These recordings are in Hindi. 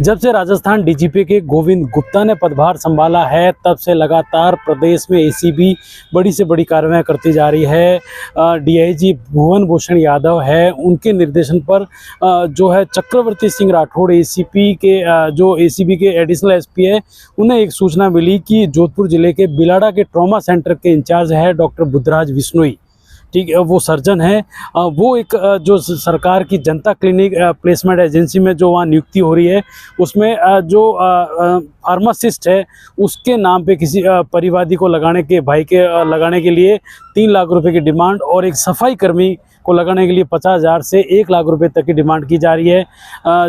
जब से राजस्थान डीजीपी के गोविंद गुप्ता ने पदभार संभाला है, तब से लगातार प्रदेश में एसीबी बड़ी से बड़ी कार्रवाई करती जा रही है। डीआईजी भुवन भूषण यादव है, उनके निर्देशन पर जो है चक्रवर्ती सिंह राठौड़ एसीपी के जो एसीबी के एडिशनल एसपी है, उन्हें एक सूचना मिली कि जोधपुर जिले के बिलाड़ा के ट्रॉमा सेंटर के इंचार्ज है डॉक्टर बुद्धराज बिश्नोई, ठीक है, वो सर्जन है। वो एक जो सरकार की जनता क्लिनिक प्लेसमेंट एजेंसी में जो वहाँ नियुक्ति हो रही है, उसमें जो फार्मासिस्ट है उसके नाम पे किसी परिवादी को लगाने के भाई के लगाने के लिए 3 लाख रुपए की डिमांड और एक सफाई कर्मी को लगाने के लिए 50,000 से 1 लाख रुपए तक की डिमांड की जा रही है।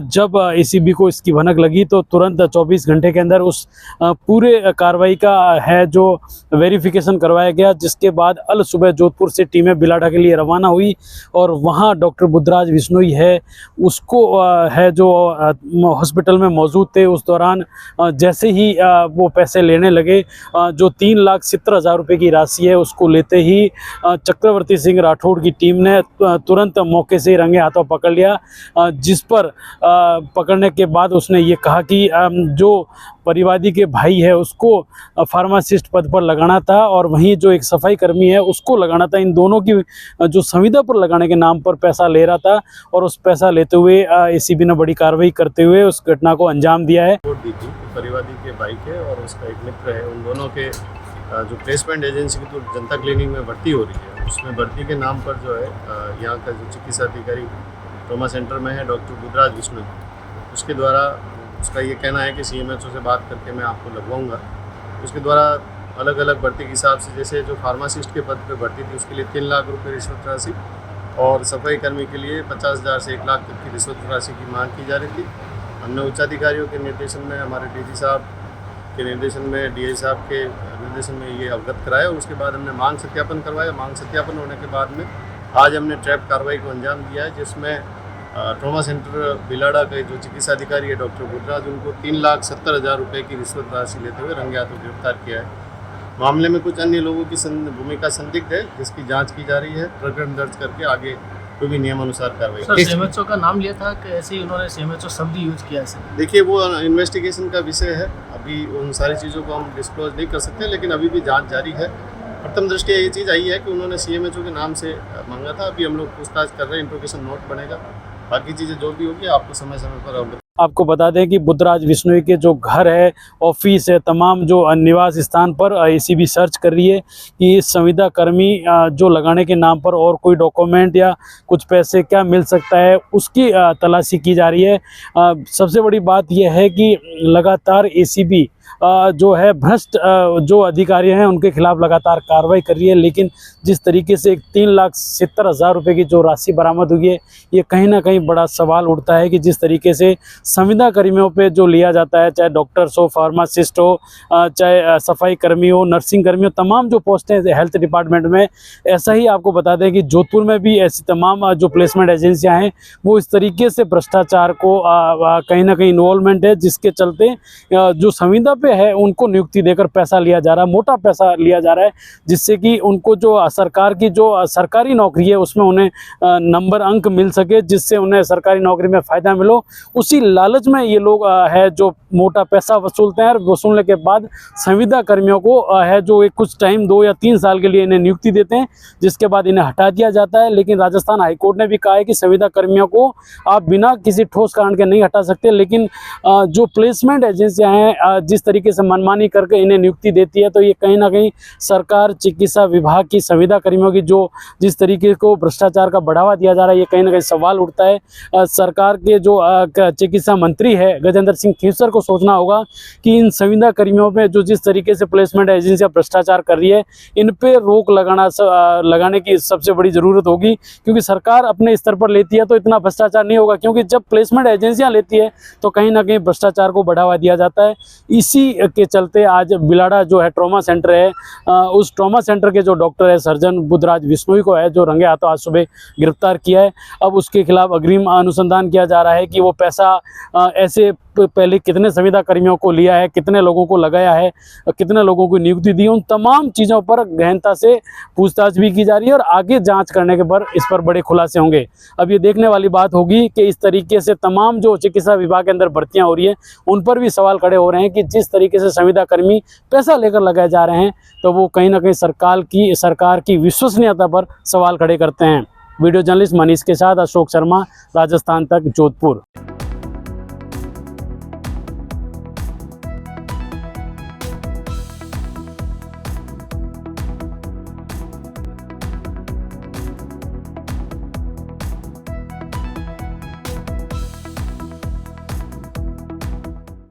जब एसीबी को इसकी भनक लगी तो तुरंत 24 घंटे के अंदर उस पूरे कार्रवाई का है जो वेरिफिकेशन करवाया गया, जिसके बाद अल सुबह जोधपुर से टीमें बिलाड़ा के लिए रवाना हुई और वहां डॉक्टर बुद्धराज बिश्नोई है उसको है जो हॉस्पिटल में मौजूद थे, उस दौरान जैसे ही वो पैसे लेने लगे, जो 3,70,000 रुपये की राशि है उसको लेते ही चक्रवर्ती सिंह राठौड़ की टीम ने तुरंत मौके से रंगे हाथों पकड़ लिया, जिस पर पकड़ने के बाद उसने ये कहा कि जो परिवादी के भाई है उसको फार्मासिस्ट पद पर लगाना था और वहीं जो एक सफाई कर्मी है उसको लगाना था। इन दोनों की जो संविदा पर लगाने के नाम पर पैसा ले रहा था और उस पैसा लेते हुए एसीबी ने बड़ी कार्रवाई करते हुए उस घटना को अंजाम दिया है। परिवादी के भाई के और उसका एक मित्र है, उन दोनों के जो प्लेसमेंट एजेंसी की तो जनता क्लिनिक में भर्ती हो रही है, उसमें भर्ती के नाम पर जो है यहाँ का जो चिकित्सा अधिकारी ट्रॉमा सेंटर में है डॉक्टर बुद्धराज बिश्नोई, उसके द्वारा उसका ये कहना है कि सीएमएचओ से बात करके मैं आपको लगवाऊंगा। उसके द्वारा अलग अलग भर्ती के हिसाब से, जैसे जो फार्मासिस्ट के पद पे भर्ती थी उसके लिए 3 लाख रुपये रिश्वत राशि और सफाई कर्मी के लिए 50,000 से 1 लाख तक की रिश्वत राशि की मांग की जा रही थी। हमने उच्चाधिकारियों के निर्देशन में, हमारे डीजी साहब के निर्देशन में, डीआई साहब के निर्देशन में ये अवगत कराया और उसके बाद हमने मांग सत्यापन करवाया। मांग सत्यापन होने के बाद में आज हमने ट्रैप कार्रवाई को अंजाम दिया है, जिसमें ट्रॉमा सेंटर बिलाड़ा के जो चिकित्सा अधिकारी है डॉक्टर बुद्धराज, उनको 3,70,000 रुपये की रिश्वत राशि लेते हुए रंगे हाथों गिरफ्तार किया है। मामले में कुछ अन्य लोगों की भूमिका संदिग्ध है, जिसकी जांच की जा रही है। प्रकरण दर्ज करके आगे कोई भी नियमानुसार कार्रवाई। सर, सीएमएचओ का नाम लिया था कि ऐसे ही उन्होंने सीएमएचओ शब्द यूज किया है? देखिए, वो इन्वेस्टिगेशन का विषय है, अभी उन सारी चीज़ों को हम डिस्क्लोज नहीं कर सकते, लेकिन अभी भी जांच जारी है। प्रथम दृष्टया ये चीज़ आई है कि उन्होंने सीएमएचओ के नाम से मांगा था। अभी हम लोग पूछताछ कर रहे हैं, इंट्रोगेशन नोट बनेगा, बाकी चीज़ें जो भी होगी आपको समय समय पर अवगत। आपको बता दें कि बुद्धराज बिश्नोई के जो घर है, ऑफिस है, तमाम जो निवास स्थान पर एसीबी सर्च कर रही है कि इस संविदा कर्मी जो लगाने के नाम पर और कोई डॉक्यूमेंट या कुछ पैसे क्या मिल सकता है, उसकी तलाशी की जा रही है। सबसे बड़ी बात यह है कि लगातार एसीबी जो है भ्रष्ट जो अधिकारी हैं उनके खिलाफ लगातार कार्रवाई कर रही है, लेकिन जिस तरीके से 3,70,000 रुपये की जो राशि बरामद हुई है, ये कहीं ना कहीं बड़ा सवाल उठता है कि जिस तरीके से संविदा कर्मियों पे जो लिया जाता है, चाहे डॉक्टर्स हो, फार्मासिस्ट हो, चाहे सफाई कर्मी हो, नर्सिंग कर्मी हो, तमाम जो पोस्टें हेल्थ डिपार्टमेंट में, ऐसा ही आपको बता दें कि जोधपुर में भी ऐसी तमाम जो प्लेसमेंट एजेंसियाँ हैं वो इस तरीके से भ्रष्टाचार को कहीं ना कहीं इन्वॉल्वमेंट है, जिसके चलते जो संविदा पे है उनको नियुक्ति देकर पैसा लिया जा रहा है, मोटा पैसा लिया जा रहा है, जिससे कि उनको जो सरकार की जो सरकारी नौकरी है उसमें उन्हें नंबर अंक मिल सके, जिससे उन्हें सरकारी नौकरी में फ़ायदा मिलो। उसी लालच में ये लोग है जो मोटा पैसा वसूलते हैं और वसूलने के बाद संविदा कर्मियों को है जो एक कुछ टाइम 2 या 3 साल के लिए इन्हें नियुक्ति देते हैं, जिसके बाद इन्हें हटा दिया जाता है। लेकिन राजस्थान हाईकोर्ट ने भी कहा है कि संविदा कर्मियों को आप बिना किसी ठोस कारण के नहीं हटा सकते, लेकिन जो प्लेसमेंट एजेंसियाँ हैं जिस तरीके से मनमानी करके इन्हें नियुक्ति देती है, तो ये कहीं ना कहीं सरकार, चिकित्सा विभाग की संविदा कर्मियों की जो जिस तरीके को भ्रष्टाचार का बढ़ावा दिया जा रहा है, ये कहीं ना कहीं सवाल उठता है। सरकार के जो चिकित्सा मंत्री है गजेंद्र सिंह खींवसर को सोचना होगा कि इन संविदा कर्मियों पे जो जिस तरीके से प्लेसमेंट एजेंसियां भ्रष्टाचार कर रही है, इन पे रोक लगाने की सबसे बड़ी ज़रूरत होगी, क्योंकि सरकार अपने स्तर पर लेती है तो इतना भ्रष्टाचार नहीं होगा, क्योंकि जब प्लेसमेंट एजेंसियां लेती है तो कहीं ना कहीं भ्रष्टाचार को बढ़ावा दिया जाता है। इसी के चलते आज बिलाड़ा जो है ट्रॉमा सेंटर है, उस ट्रॉमा सेंटर के जो डॉक्टर है सर्जन बुद्धराज बिश्नोई को है जो रंगे हाथों आज सुबह गिरफ्तार किया है। अब उसके खिलाफ अग्रिम अनुसंधान किया जा रहा है कि वो पैसा ऐसे पहले कितने संविदा कर्मियों को लिया है, कितने लोगों को लगाया है, कितने लोगों को नियुक्ति दी, उन तमाम चीज़ों पर गहनता से पूछताछ भी की जा रही है और आगे जांच करने के पर इस पर बड़े खुलासे होंगे। अब ये देखने वाली बात होगी कि इस तरीके से तमाम जो चिकित्सा विभाग के अंदर भर्तियाँ हो रही हैं उन पर भी सवाल खड़े हो रहे हैं कि जिस तरीके से संविदा कर्मी पैसा लेकर लगाए जा रहे हैं तो वो कहीं ना कहीं सरकार की विश्वसनीयता पर सवाल खड़े करते हैं। वीडियो जर्नलिस्ट मनीष के साथ अशोक शर्मा, राजस्थान तक, जोधपुर।